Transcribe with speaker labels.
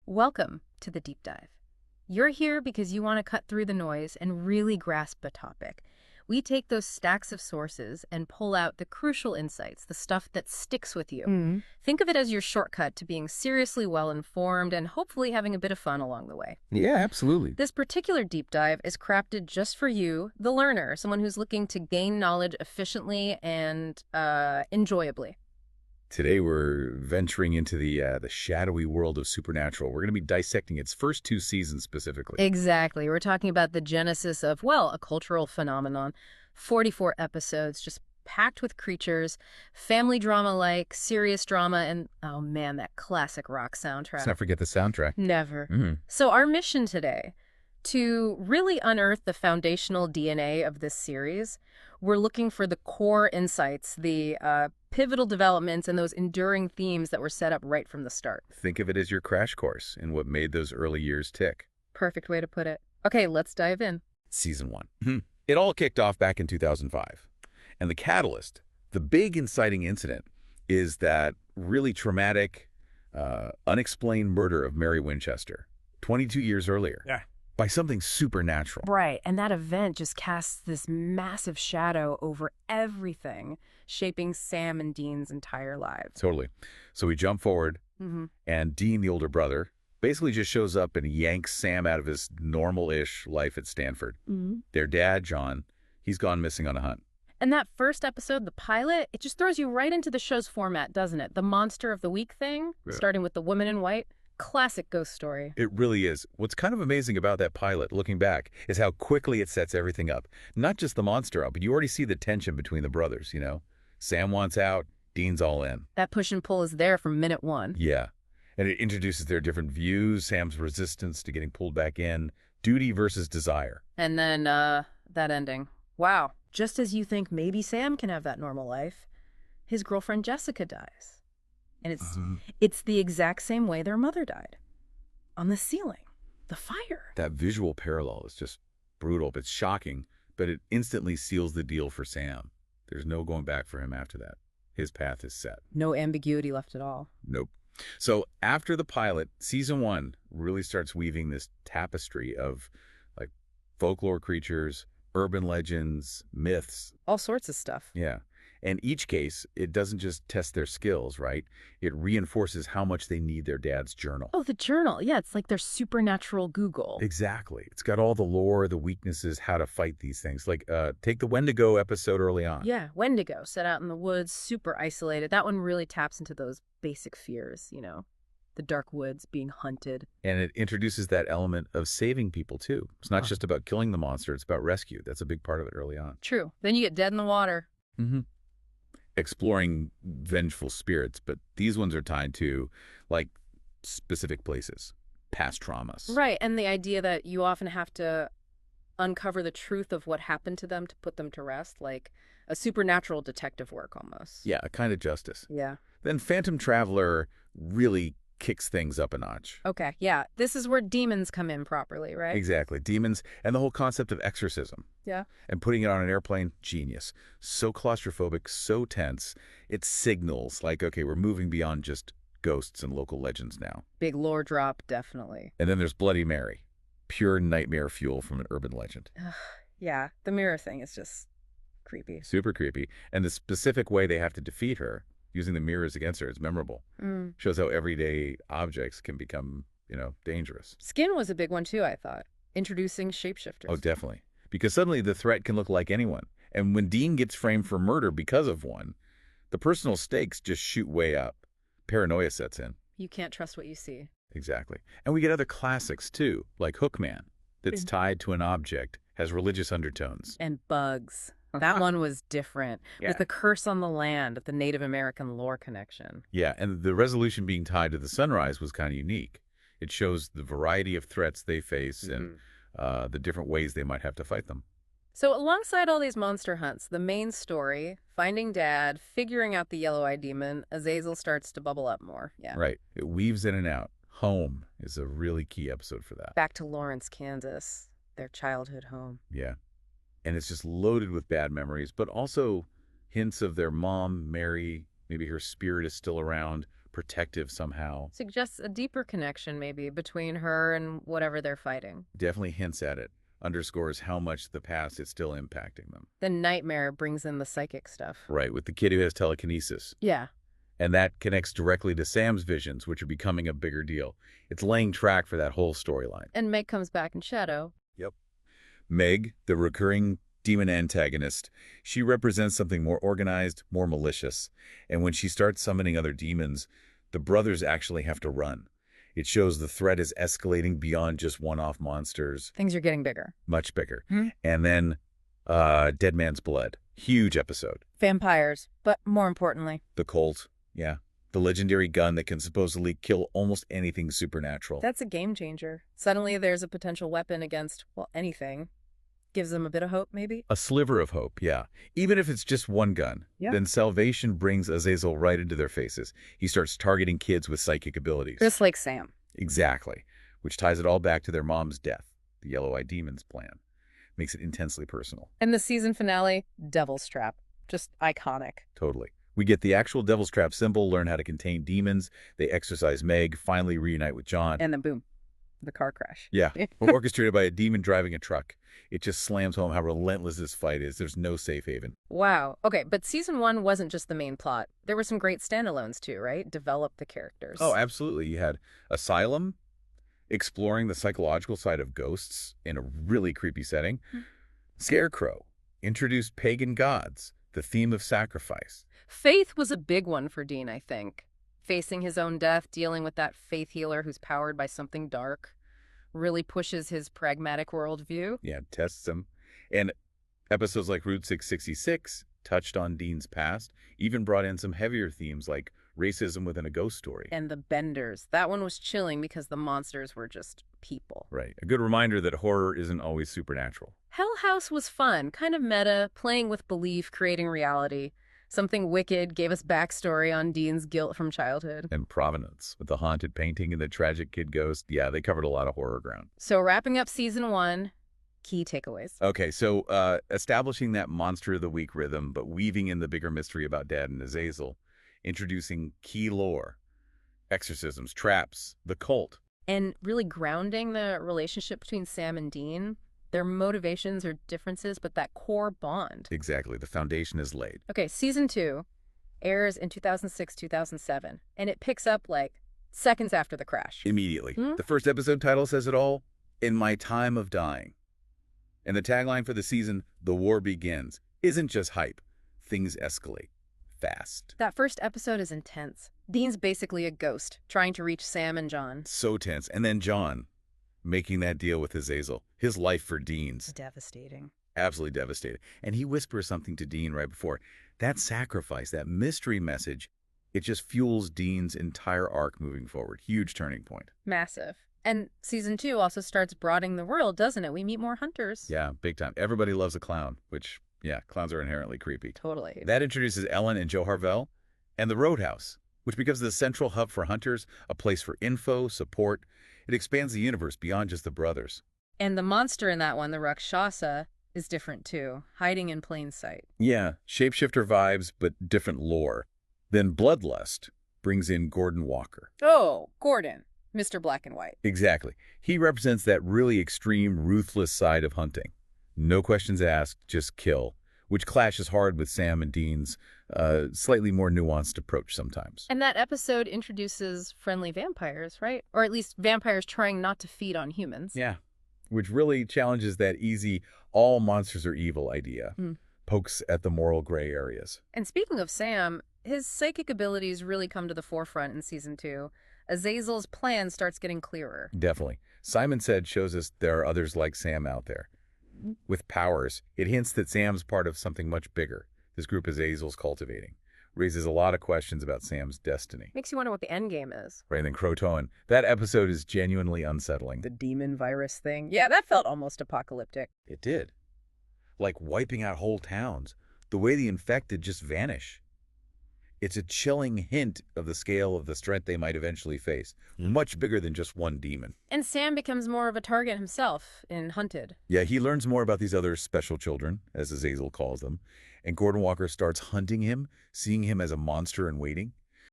Speaker 1: Welcome to the deep dive. You're here because you want to cut through the noise and really grasp a topic. We take those stacks of sources and pull out the crucial insights, the stuff that sticks with you. Think of it as your shortcut to being seriously well-informed and hopefully having a bit of fun along the way.
Speaker 2: Yeah, absolutely.
Speaker 1: This particular deep dive is crafted just for you, the learner, someone who's looking to gain knowledge efficiently and enjoyably.
Speaker 2: Today we're venturing into the shadowy world of Supernatural. We're going to be dissecting its first 2 seasons specifically.
Speaker 1: Exactly. We're talking about the genesis of, well, a cultural phenomenon. 44 episodes, just packed with creatures, family drama-like, serious drama, and, oh man, that classic rock soundtrack.
Speaker 2: Let's not forget the soundtrack.
Speaker 1: Never. So our mission today, to really unearth the foundational DNA of this series, we're looking for the core insights, the pivotal developments, and those enduring themes that were set up right from the start.
Speaker 2: Think of it as your crash course in what made those early years tick.
Speaker 1: Perfect way to put it. Okay, let's dive in.
Speaker 2: Season 1. It all kicked off back in 2005. And the catalyst, the big inciting incident, is that really traumatic, unexplained murder of Mary Winchester 22 years earlier.
Speaker 3: Yeah.
Speaker 2: By something supernatural.
Speaker 1: Right, and that event just casts this massive shadow over everything, shaping Sam and Dean's entire lives.
Speaker 2: Totally. So we jump forward, and Dean, the older brother, basically just shows up and yanks Sam out of his normal-ish life at Stanford. Their dad, John, he's gone missing on a hunt.
Speaker 1: And that first episode, the pilot, it just throws you right into the show's format, doesn't it? The monster of the week thing, starting with the woman in white. Classic ghost story.
Speaker 2: It really is. What's kind of amazing about that pilot, looking back, is how quickly it sets everything up. Not just the monster out, but you already see the tension between the brothers, you know? Sam wants out, Dean's all in.
Speaker 1: That push and pull is there from minute one.
Speaker 2: Yeah. And it introduces their different views, Sam's resistance to getting pulled back in, duty versus desire.
Speaker 1: And then that ending. Wow. Just as you think maybe Sam can have that normal life, his girlfriend Jessica dies. And it's the exact same way their mother died. On the ceiling. The fire.
Speaker 2: That visual parallel is just brutal. It's shocking, but it instantly seals the deal for Sam. There's no going back for him after that. His path is set.
Speaker 1: No ambiguity left at all.
Speaker 2: Nope. So after the pilot, season 1 really starts weaving this tapestry of like folklore creatures, urban legends, myths.
Speaker 1: All sorts of stuff.
Speaker 2: Yeah. And each case, it doesn't just test their skills, right? It reinforces how much they need their dad's journal.
Speaker 1: Oh, the journal. Yeah, it's like their supernatural Google.
Speaker 2: Exactly. It's got all the lore, the weaknesses, how to fight these things. Like, take the Wendigo episode early on.
Speaker 1: Yeah, Wendigo, set out in the woods, super isolated. That one really taps into those basic fears, you know, the dark woods, being hunted.
Speaker 2: And it introduces that element of saving people, too. It's not just about killing the monster. It's about rescue. That's a big part of it early on.
Speaker 1: True. Then you get dead in the water.
Speaker 2: Exploring vengeful spirits, but these ones are tied to, like, specific places, past traumas.
Speaker 1: Right, and the idea that you often have to uncover the truth of what happened to them to put them to rest, like a supernatural detective work almost.
Speaker 2: Yeah, a kind of justice.
Speaker 1: Yeah.
Speaker 2: Then Phantom Traveler really kicks things up a notch.
Speaker 1: Okay, yeah. This is where demons come in properly, right?
Speaker 2: Exactly. Demons and the whole concept of exorcism.
Speaker 1: Yeah.
Speaker 2: And putting it on an airplane, genius. So claustrophobic, so tense. It signals like, okay, we're moving beyond just ghosts and local legends now.
Speaker 1: Big lore drop, definitely.
Speaker 2: And then there's Bloody Mary. Pure nightmare fuel from an urban legend.
Speaker 1: Yeah, the mirror thing is just creepy.
Speaker 2: Super creepy. And the specific way they have to defeat her, using the mirrors against her, is memorable. Shows how everyday objects can become, you know, dangerous.
Speaker 1: Skin was a big one too, I thought. Introducing shapeshifters.
Speaker 2: Oh, definitely. Because suddenly the threat can look like anyone. And when Dean gets framed for murder because of one, the personal stakes just shoot way up. Paranoia sets in.
Speaker 1: You can't trust what you see.
Speaker 2: Exactly. And we get other classics, too, like Hookman, that's tied to an object, has religious undertones.
Speaker 1: And bugs. That one was different.
Speaker 2: Yeah.
Speaker 1: With the curse on the land, the Native American lore connection.
Speaker 2: Yeah, and the resolution being tied to the sunrise was kind of unique. It shows the variety of threats they face and the different ways they might have to fight them.
Speaker 1: So alongside all these monster hunts, the main story, finding Dad, figuring out the yellow-eyed demon, Azazel starts to bubble up more. Yeah.
Speaker 2: Right. It weaves in and out. Home is a really key episode for that.
Speaker 1: Back to Lawrence, Kansas, their childhood home.
Speaker 2: Yeah. And it's just loaded with bad memories, but also hints of their mom, Mary. Maybe her spirit is still around, protective somehow.
Speaker 1: Suggests a deeper connection, maybe, between her and whatever they're fighting.
Speaker 2: Definitely hints at it. Underscores how much the past is still impacting them.
Speaker 1: The nightmare brings in the psychic stuff.
Speaker 2: Right, with the kid who has telekinesis.
Speaker 1: Yeah.
Speaker 2: And that connects directly to Sam's visions, which are becoming a bigger deal. It's laying track for that whole storyline.
Speaker 1: And Meg comes back in shadow.
Speaker 2: Yep. Meg, the recurring demon antagonist, she represents something more organized, more malicious. And when she starts summoning other demons, the brothers actually have to run. It shows the threat is escalating beyond just one-off monsters.
Speaker 1: Things are getting bigger.
Speaker 2: Much bigger. And then Dead Man's Blood. Huge episode.
Speaker 1: Vampires, but more importantly.
Speaker 2: The Colt. Yeah. The legendary gun that can supposedly kill almost anything supernatural.
Speaker 1: That's a game changer. Suddenly there's a potential weapon against, well, anything. Gives them a bit of hope, maybe?
Speaker 2: A sliver of hope, yeah. Even if it's just one gun.
Speaker 1: Yeah.
Speaker 2: Then salvation brings Azazel right into their faces. He starts targeting kids with psychic abilities.
Speaker 1: Just like Sam.
Speaker 2: Exactly. Which ties it all back to their mom's death. The Yellow-Eyed Demon's plan. Makes it intensely personal.
Speaker 1: And the season finale, Devil's Trap. Just iconic.
Speaker 2: Totally. We get the actual Devil's Trap symbol, learn how to contain demons. They exorcise Meg, finally reunite with John.
Speaker 1: And then boom, the car crash.
Speaker 2: Yeah, orchestrated by a demon driving a truck. It just slams home how relentless this fight is. There's no safe haven.
Speaker 1: Wow. Okay, but season 1 wasn't just the main plot. There were some great standalones too, right? Develop the characters.
Speaker 2: Oh, absolutely. You had Asylum, exploring the psychological side of ghosts in a really creepy setting. Scarecrow introduced pagan gods, the theme of sacrifice.
Speaker 1: Faith was a big one for Dean, I think. Facing his own death, dealing with that faith healer who's powered by something dark, really pushes his pragmatic worldview.
Speaker 2: Yeah, tests him. And episodes like Route 666 touched on Dean's past, even brought in some heavier themes like racism within a ghost story.
Speaker 1: And the Benders. That one was chilling because the monsters were just people.
Speaker 2: Right. A good reminder that horror isn't always supernatural.
Speaker 1: Hell House was fun, kind of meta, playing with belief, creating reality. Something wicked, gave us backstory on Dean's guilt from childhood.
Speaker 2: And Provenance, with the haunted painting and the tragic kid ghost. Yeah, they covered a lot of horror ground.
Speaker 1: So wrapping up season 1, key takeaways.
Speaker 2: Okay, so establishing that monster of the week rhythm, but weaving in the bigger mystery about Dad and Azazel. Introducing key lore, exorcisms, traps, the cult.
Speaker 1: And really grounding the relationship between Sam and Dean. Their motivations or differences, but that core bond.
Speaker 2: Exactly. The foundation is laid.
Speaker 1: Okay, season 2 airs in 2006, 2007, and it picks up like seconds after the crash.
Speaker 2: Immediately. The first episode title says it all. In my time of dying. And the tagline for the season, The War Begins, isn't just hype. Things escalate. Fast.
Speaker 1: That first episode is intense. Dean's basically a ghost, trying to reach Sam and John.
Speaker 2: So tense. And then John, making that deal with Azazel. His life for Dean's.
Speaker 1: Devastating.
Speaker 2: Absolutely devastating. And he whispers something to Dean right before. That sacrifice, that mystery message, it just fuels Dean's entire arc moving forward. Huge turning point.
Speaker 1: Massive. And season 2 also starts broadening the world, doesn't it? We meet more hunters.
Speaker 2: Yeah, big time. Everybody loves a clown, which, yeah, clowns are inherently creepy.
Speaker 1: Totally.
Speaker 2: That introduces Ellen and Joe Harvell and the Roadhouse, which becomes the central hub for hunters, a place for info, support. It expands the universe beyond just the brothers.
Speaker 1: And the monster in that one, the Rakshasa, is different too, hiding in plain sight.
Speaker 2: Yeah, shapeshifter vibes, but different lore. Then Bloodlust brings in Gordon Walker.
Speaker 1: Oh, Gordon, Mr. Black and White.
Speaker 2: Exactly. He represents that really extreme, ruthless side of hunting. No questions asked, just kill, which clashes hard with Sam and Dean's slightly more nuanced approach sometimes.
Speaker 1: And that episode introduces friendly vampires, right? Or at least vampires trying not to feed on humans.
Speaker 2: Yeah, which really challenges that easy all monsters are evil idea. Pokes at the moral gray areas.
Speaker 1: And speaking of Sam, his psychic abilities really come to the forefront in season 2. Azazel's plan starts getting clearer.
Speaker 2: Definitely. Simon Said shows us there are others like Sam out there. With powers, it hints that Sam's part of something much bigger. This group Azazel's cultivating. Raises a lot of questions about Sam's destiny.
Speaker 1: Makes you wonder what the end game is.
Speaker 2: Right, and then Croatoan. That episode is genuinely unsettling.
Speaker 1: The demon virus thing. Yeah, that felt almost apocalyptic.
Speaker 2: It did. Like wiping out whole towns. The way the infected just vanish. It's a chilling hint of the scale of the threat they might eventually face. Much bigger than just one demon.
Speaker 1: And Sam becomes more of a target himself in Hunted.
Speaker 2: Yeah, he learns more about these other special children, as Azazel calls them. And Gordon Walker starts hunting him, seeing him as a monster in waiting.